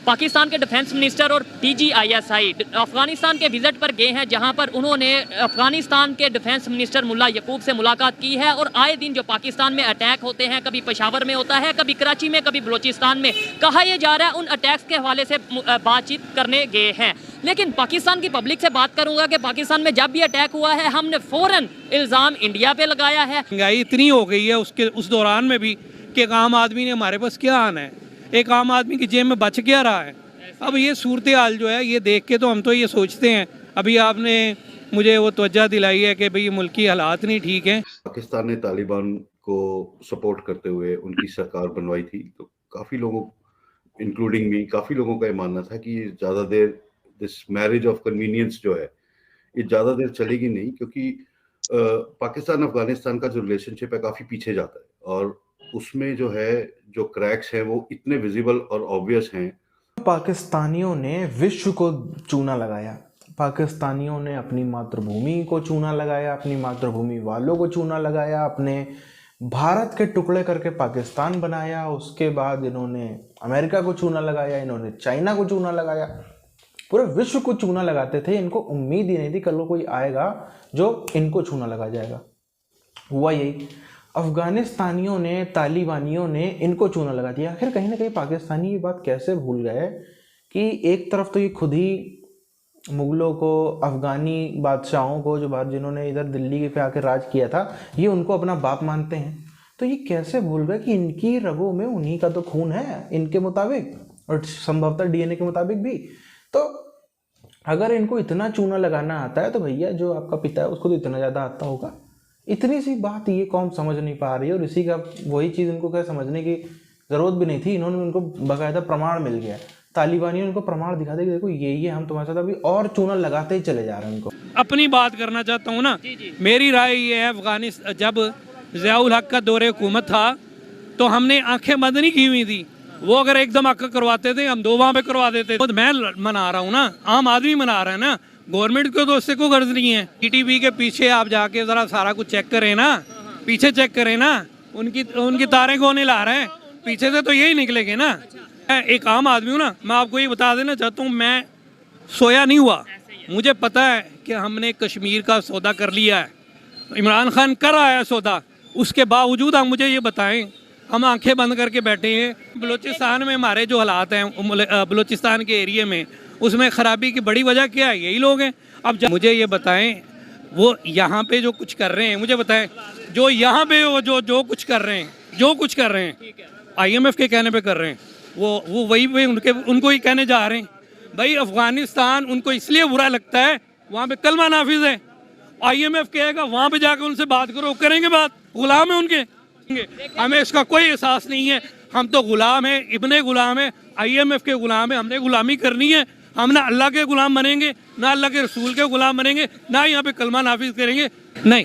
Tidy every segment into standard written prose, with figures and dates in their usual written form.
पाकिस्तान के defence minister और DGISI Afghanistan के विजिट पर गए हैं, जहां पर उन्होंने अफगानिस्तान के डिफेंस मिनिस्टर मुल्ला यकूब से मुलाकात की है। और आए दिन जो पाकिस्तान में अटैक होते हैं, कभी पेशावर में होता है, कभी कराची में, कभी बलोचिस्तान में, कहा यह जा रहा है उन अटैक्स के हवाले से बातचीत करने गए हैं। लेकिन पाकिस्तान की पब्लिक से बात करूंगा कि पाकिस्तान में जब भी अटैक हुआ है हमने फौरन इल्ज़ाम इंडिया पे लगाया है। महंगाई इतनी हो गई है उस दौरान में भी कि एक आम आदमी ने हमारे पास क्या आना है, एक आम आदमी की जेब में बच क्या रहा है। अब ये सूरत हाल जो है ये देख के तो हम तो ये सोचते हैं, अभी आपने मुझे वो तवज्जो दिलाई है कि भाई मुल्क की हालात नहीं ठीक हैं। पाकिस्तान ने तालिबान को सपोर्ट करते हुए उनकी सरकार बनवाई थी, तो काफ़ी लोगों इंक्लूडिंग मी, काफ़ी लोगों का ये मानना था कि ज़्यादा there this marriage of convenience जो है ये ज़्यादा देर चलेगी नहीं, क्योंकि पाकिस्तान अफगानिस्तान का जो रिलेशनशिप है काफ़ी पीछे जाता है और उसमें जो है जो क्रैक्स हैं वो इतने विजिबल और ऑब्वियस हैं। पाकिस्तानियों ने विश्व को चूना लगाया, पाकिस्तानियों ने अपनी मातृभूमि को चूना लगाया, अपनी मातृभूमि वालों को चूना लगाया, अपने भारत के टुकड़े करके पाकिस्तान बनाया। उसके बाद इन्होंने अमेरिका को चूना लगाया, इन्होंने चाइना को चूना लगाया, पूरे विश्व को चूना लगाते थे। इनको उम्मीद ही नहीं थी कल को कोई आएगा जो इनको चूना लगा जाएगा। हुआ यही, अफगानिस्तानियों ने, तालिबानियों ने इनको चूना लगा दिया। आखिर कहीं ना कहीं पाकिस्तानी ये बात कैसे भूल गए कि एक तरफ तो ये खुद ही मुगलों को, अफगानी बादशाहों को, जो बात जिन्होंने इधर दिल्ली पे आकर राज किया था, ये उनको अपना बाप मानते हैं। तो ये कैसे भूल गए कि इनकी रगों में उन्हीं का तो खून है इनके मुताबिक, और संभवतः DNA के मुताबिक भी। तो अगर इनको इतना चूना लगाना आता है तो भैया जो आपका पिता है उसको तो इतना ज़्यादा आता होगा। इतनी सी बात ये कौम समझ नहीं पा रही है, और इसी का वही चीज़ इनको क्या समझने की ज़रूरत भी नहीं थी। इन्होंने उनको बाकायदा प्रमाण मिल गया, तालिबानियों ने उनको प्रमाण दिखा दे कि देखो ये हम तुम्हारे साथ अभी और चूना लगाते ही चले जा रहे हैं उनको। अपनी बात करना चाहता हूँ ना, मेरी राय ये है, अफगानिस्तान जब ज़ियाउल हक का दौरे हुकूमत था तो हमने आंखें बंद नहीं की हुई थी। वो अगर एकदम आकर करवाते थे हम 2 वहाँ पे करवा देते। तो मैं मना रहा हूँ ना, आम आदमी मना रहा है ना, गवर्नमेंट को तो उससे कोई गर्ज नहीं है। TTP के पीछे आप जाके ज़रा सारा कुछ चेक करें ना, पीछे चेक करें ना, उनकी तारें कौन हिला रहे हैं, पीछे से तो यही निकलेंगे ना। मैं एक आम आदमी हूँ ना, मैं आपको ये बता देना चाहता हूँ, मैं सोया नहीं हुआ। मुझे पता है कि हमने कश्मीर का सौदा कर लिया है, इमरान खान कर आया है सौदा, उसके बावजूद आप मुझे ये बताएं हम आंखें बंद करके बैठे हैं। बलूचिस्तान में हमारे जो हालात हैं, बलूचिस्तान के एरिया में, उसमें ख़राबी की बड़ी वजह क्या है, यही लोग हैं। अब मुझे ये बताएं, वो यहाँ पे जो कुछ कर रहे हैं, मुझे बताएं जो यहाँ पे जो कुछ कर रहे हैं, जो कुछ कर रहे हैं IMF के कहने पे कर रहे हैं, वो वही पे उनको ही कहने जा रहे हैं। भाई अफगानिस्तान उनको इसलिए बुरा लगता है, वहाँ पे कलमा नाफिज है, IMF कहेगा वहाँ पे जाकर उनसे बात करो, करेंगे बात, गुलाम है उनके। हमें इसका कोई एहसास नहीं है, हम तो गुलाम हैं, इब्ने गुलाम है, IMF के गुलाम है, हमने गुलामी करनी है। हम ना अल्लाह के गुलाम बनेंगे, ना अल्लाह के रसूल के गुलाम बनेंगे, ना यहाँ पे कलमा नाफिज करेंगे। नहीं,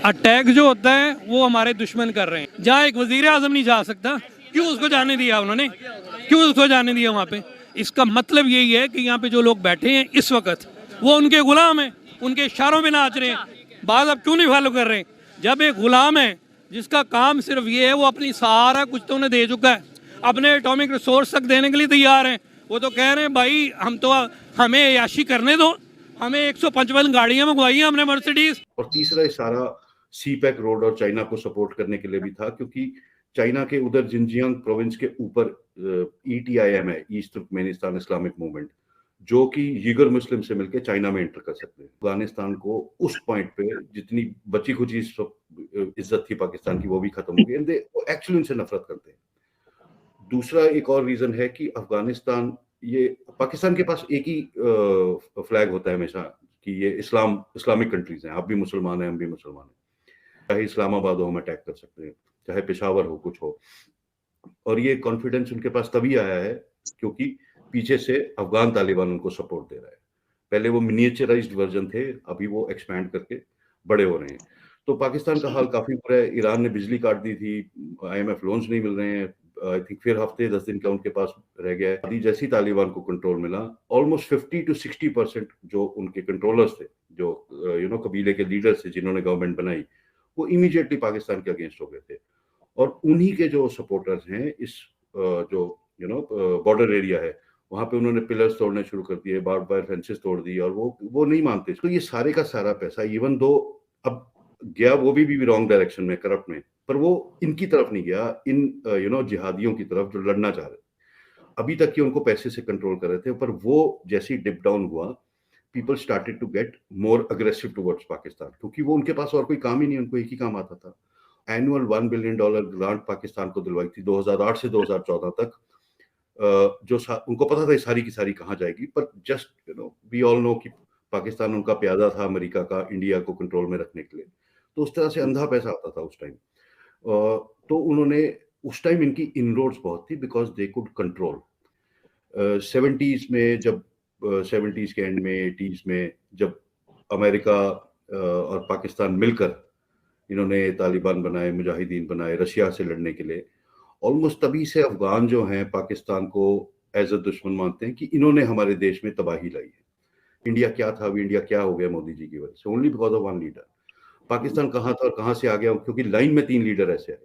अटैक जो होता है वो हमारे दुश्मन कर रहे हैं। जहाँ एक वजीर आजम नहीं जा सकता, क्यों उसको जाने दिया उन्होंने, क्यों उसको जाने दिया वहाँ पे? इसका मतलब यही है कि यहाँ पे जो लोग बैठे हैं इस वक्त वो उनके गुलाम हैं, उनके इशारों में नाच रहे हैं। बात अब क्यों नहीं फॉलो कर रहे हैं? जब एक गुलाम है जिसका काम सिर्फ ये है, वो अपनी सारा कुछ तो उन्हें दे चुका है, अपने एटॉमिक रिसोर्स तक देने के लिए तैयार हैं। वो तो कह रहे हैं भाई हमें याशी करने दो, हमें 155 गाड़ियां मंगवाई हैं हमने, मर्सिडीज। और तीसरा इशारा CPEC रोड और चाइना को सपोर्ट करने के लिए भी था, क्योंकि चाइना के उधर जिनजियांग प्रोविंस के ऊपर ETIM है, ईस्ट तुर्कमेनिस्तान इस्लामिक मूवमेंट, जो कि यीगर मुस्लिम से मिलकर चाइना में एंटर कर सकते हैं। अफगानिस्तान को उस पॉइंट पे जितनी बची खुची इज्जत थी पाकिस्तान की वो भी खत्म हो गई। एक्चुअली उनसे नफरत करते हैं। दूसरा एक और रीजन है कि अफगानिस्तान, ये पाकिस्तान के पास एक ही फ्लैग होता है हमेशा कि ये इस्लामिक कंट्रीज हैं, आप भी मुसलमान हैं, हम भी मुसलमान हैं, चाहे इस्लामाबाद हो हम अटैक कर सकते हैं, चाहे पेशावर हो, कुछ हो। और ये कॉन्फिडेंस उनके पास तभी आया है क्योंकि पीछे से अफगान तालिबान उनको सपोर्ट दे रहा है। पहले वो मिनिएचराइज्ड वर्जन थे, अभी वो एक्सपैंड करके बड़े हो रहे हैं। तो पाकिस्तान का हाल काफी बुरा है। ईरान ने बिजली काट दी थी, IMF लोन्स नहीं मिल रहे हैं, आई थिंक फिर हफ्ते 10 दिन का उनके पास रह गया है। जैसी तालिबान को कंट्रोल मिला, ऑलमोस्ट 50 to 60% जो उनके कंट्रोलर्स थे, जो कबीले के लीडर्स थे जिन्होंने गवर्नमेंट बनाई, वो इमीडिएटली पाकिस्तान के अगेंस्ट हो गए थे। और उन्हीं के जो सपोर्टर्स हैं इस जो बॉर्डर एरिया है वहां पे उन्होंने पिलर्स तोड़ने शुरू कर दिए, बार बार फेंसेस तोड़ दी, और वो नहीं मानते। तो ये सारे का सारा पैसा इवन दो अब गया वो भी रॉन्ग डायरेक्शन में, करप्ट में, पर वो इनकी तरफ नहीं गया, इन जिहादियों की तरफ जो लड़ना चाह रहे थे। अभी तक कि उनको पैसे से कंट्रोल कर रहे थे, पर वो जैसे ही डिप डाउन हुआ, people started to get more aggressive towards Pakistan, क्योंकि वो उनके पास और कोई काम ही नहीं, उनको एक ही काम आता था। एनुअल $1 बिलियन ग्रांट पाकिस्तान को दिलवाई थी 2008 से 2014 तक, जो उनको पता था ये सारी की सारी कहाँ जाएगी, पर जस्ट वी ऑल नो कि पाकिस्तान उनका प्यादा था अमेरिका का, इंडिया को कंट्रोल में रखने के लिए, तो उस तरह से अंधा पैसा आता था उस टाइम। तो उन्होंने उस टाइम इनकी इनरोड्स बहुत थी because they could control. 70s में जब 70s के एंड में 80s में जब अमेरिका और पाकिस्तान मिलकर इन्होंने तालिबान बनाए, मुजाहिदीन बनाए रशिया से लड़ने के लिए, ऑलमोस्ट तभी से अफगान जो हैं पाकिस्तान को एज अ दुश्मन मानते हैं कि इन्होंने हमारे देश में तबाही लाई है। इंडिया क्या था, अभी इंडिया क्या हो गया मोदी जी की वजह से, only because of one leader. Pakistan कहाँ था और कहाँ से आ गया, क्योंकि लाइन में 3 लीडर ऐसे आए,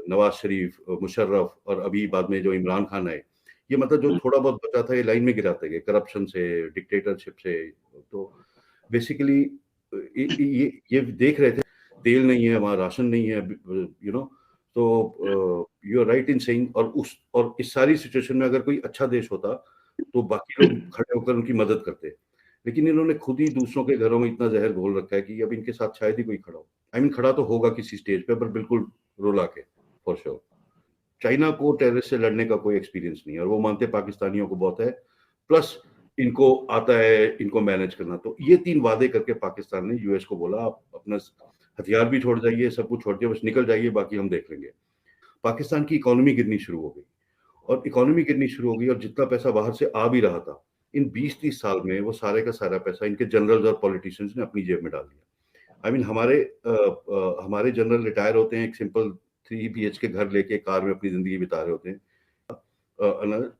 नवाज शरीफ, मुशर्रफ और अभी बाद में जो इमरान खान आए। ये मतलब जो थोड़ा बहुत बचा था ये लाइन में गिराते गए, करप्शन से, डिक्टेटरशिप से। तो बेसिकली ये देख रहे थे तेल नहीं है वहाँ, राशन नहीं है, तो you are right in saying. और इस सारी सिचुएशन में अगर कोई अच्छा देश होता तो बाकी लोग खड़े होकर उनकी मदद करते, लेकिन इन्होंने खुद ही दूसरों के घरों में इतना जहर घोल रखा है कि अब इनके साथ शायद ही कोई खड़ा हो। आई मीन खड़ा तो होगा किसी स्टेज पे, पर बिल्कुल रुला के, फॉर श्योर। चाइना को टेररिस्ट से लड़ने का कोई एक्सपीरियंस नहीं है और वो मानते पाकिस्तानियों को बहुत है, प्लस इनको आता है इनको मैनेज करना। तो ये 3 वादे करके पाकिस्तान ने यूएस को बोला आप अपना हथियार भी छोड़ जाइए, सब कुछ छोड़ दिया, बस निकल जाइए, बाकी हम देख लेंगे। पाकिस्तान की इकोनॉमी गिरनी शुरू हो गई, और इकोनॉमी गिरनी शुरू हो गई, और जितना पैसा बाहर से आ भी रहा था इन 20-30 साल में, वो सारे का सारा पैसा इनके जनरल्स और पॉलिटिशियंस ने अपनी जेब में डाल दिया। आई मीन हमारे जनरल रिटायर होते हैं, एक सिंपल 3 BHK घर लेके कार में अपनी जिंदगी बिता रहे होते हैं।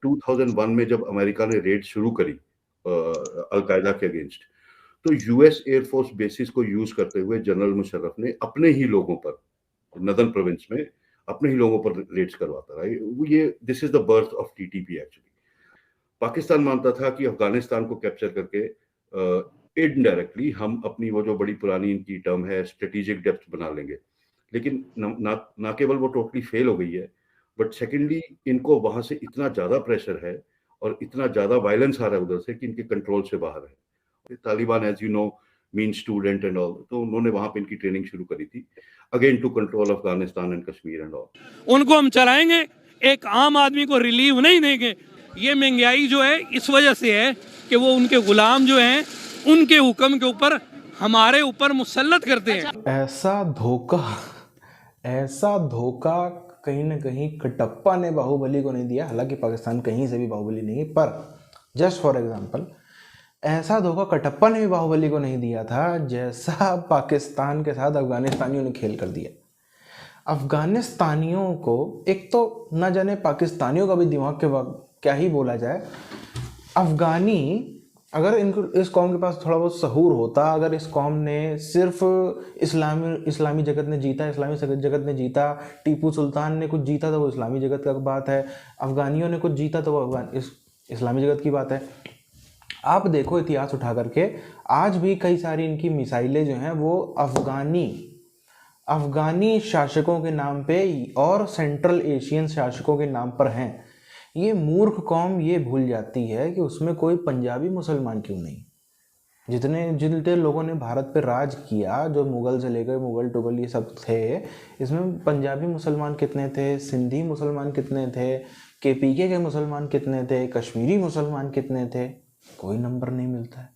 2001 में जब अमेरिका ने रेड शुरू करी अलकायदा के अगेंस्ट, तो यूएस एयरफोर्स बेसिस को यूज करते हुए जनरल मुशर्रफ ने अपने ही लोगों पर, नदर्न प्रोविंस में अपने ही लोगों पर रेड्स करवाता रहा। ये this is the birth of TTP actually. Pakistan मानता था कि अफगानिस्तान को कैप्चर करके इनडायरेक्टली हम अपनी वो जो बड़ी पुरानी इनकी टर्म है स्ट्रेटेजिक डेप्थ बना लेंगे, लेकिन ना केवल वो टोटली फेल हो गई है, बट सेकेंडली इनको वहां से इतना ज्यादा प्रेशर है और इतना ज्यादा वायलेंस आ रहा है उधर से कि इनके कंट्रोल से बाहर है। Taliban as you know mean student and all, तो उन्होंने वहां पे इनकी ट्रेनिंग शुरू करी थी again to control Afghanistan and Kashmir and all. उनको हम चलाएंगे, एक आम आदमी को रिलीव नहीं देंगे। ये महंगाई जो है इस वजह से है कि वो उनके गुलाम जो हैं उनके हुक्म के ऊपर हमारे ऊपर मुसल्लत करते हैं। ऐसा धोखा कहीं ना कहीं कटप्पा ने बाहुबली को नहीं दिया। हालांकि पाकिस्तान कहीं से भी बाहुबली नहीं, पर जस्ट फॉर एग्जांपल ऐसा धोखा कटप्पा ने भी बाहुबली को नहीं दिया था जैसा पाकिस्तान के साथ अफगानिस्तानियों ने खेल कर दिया। अफगानिस्तानियों को एक तो न जाने पाकिस्तानियों का भी दिमाग के क्या ही बोला जाए। अफगानी, अगर इनको इस कौम के पास थोड़ा बहुत सहूर होता, अगर इस कौम ने सिर्फ इस्लामी जगत ने जीता, इस्लामी जगत ने जीता, टीपू सुल्तान ने कुछ जीता तो वो इस्लामी जगत का बात है, अफगानियों ने कुछ जीता तो वो इस्लामी जगत की बात है। आप देखो इतिहास उठा करके, आज भी कई सारी इनकी मिसाइलें जो हैं वो अफगानी शासकों के नाम पे और सेंट्रल एशियन शासकों के नाम पर हैं। ये मूर्ख कौम ये भूल जाती है कि उसमें कोई पंजाबी मुसलमान क्यों नहीं। जितने लोगों ने भारत पे राज किया, जो मुगल से लेकर मुगल टुगल ये सब थे, इसमें पंजाबी मुसलमान कितने थे, सिंधी मुसलमान कितने थे, केपीके के मुसलमान कितने थे, कश्मीरी मुसलमान कितने थे, कोई नंबर नहीं मिलता है।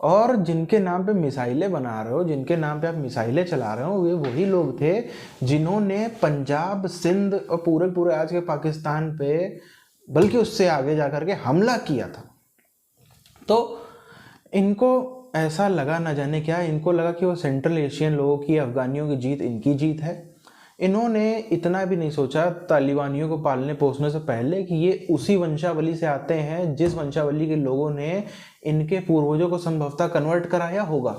और जिनके नाम पे मिसाइलें बना रहे हो, जिनके नाम पे आप मिसाइलें चला रहे हो, वे वही लोग थे जिन्होंने पंजाब, सिंध और पूरे आज के पाकिस्तान पे, बल्कि उससे आगे जाकर के हमला किया था। तो इनको ऐसा लगा, ना जाने क्या, इनको लगा कि वो सेंट्रल एशियन लोगों की, अफगानियों की जीत इनकी जीत है। इन्होंने इतना भी नहीं सोचा तालिबानियों को पालने पोसने से पहले कि ये उसी वंशावली से आते हैं जिस वंशावली के लोगों ने इनके पूर्वजों को संभवतः कन्वर्ट कराया होगा।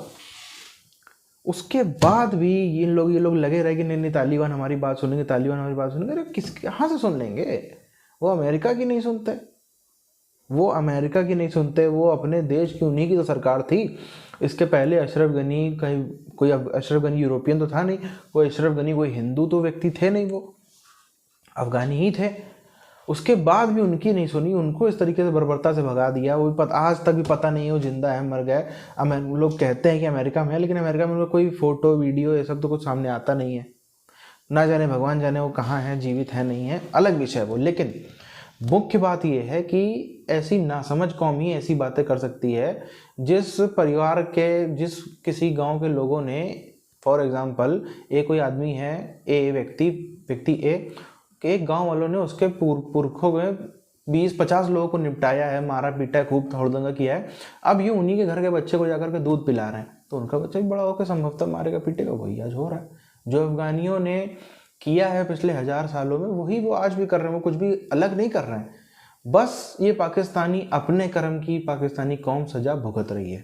उसके बाद भी ये लोग लगे रहे कि नहीं तालिबान हमारी बात सुनेंगे, तालिबान हमारी बात सुनेंगे। अरे कहाँ से सुन लेंगे, वो अमेरिका की नहीं सुनते, वो अमेरिका की नहीं सुनते, वो अपने देश की, उन्हीं की तो सरकार थी। इसके पहले अशरफ गनी कहीं कोई, अशरफ गनी यूरोपियन तो था नहीं, कोई अशरफ गनी कोई हिंदू तो व्यक्ति थे नहीं, वो अफगानी ही थे। उसके बाद भी उनकी नहीं सुनी, उनको इस तरीके से बर्बरता से भगा दिया। वो भी आज तक भी पता नहीं है वो जिंदा है मर गए। लोग कहते हैं कि अमेरिका में है, लेकिन अमेरिका में कोई फोटो वीडियो ये सब तो कुछ सामने आता नहीं है। ना जाने भगवान जाने वो कहाँ है, जीवित है नहीं है, अलग विषय है वो। लेकिन मुख्य बात यह है कि ऐसी नासमझ कौम ही ऐसी बातें कर सकती है। जिस परिवार के, जिस किसी गांव के लोगों ने, फॉर एग्जांपल कोई आदमी है, व्यक्ति ए, एक गांव वालों ने उसके पुरखों में 20-50 लोगों को निपटाया है, मारा पीटा है, खूब तोड़दंगा किया है। अब ये उन्हीं के घर के बच्चे को जाकर के दूध पिला रहे हैं, तो उनका बच्चा भी बड़ा होकर संभवतः मारेगा पीटेगा। वही आज हो रहा है जो अफगानियों ने किया है पिछले 1000 सालों में, वही वो आज भी कर रहे हैं। वो कुछ भी अलग नहीं कर रहे हैं, बस ये पाकिस्तानी अपने कर्म की पाकिस्तानी कौम सजा भुगत रही है।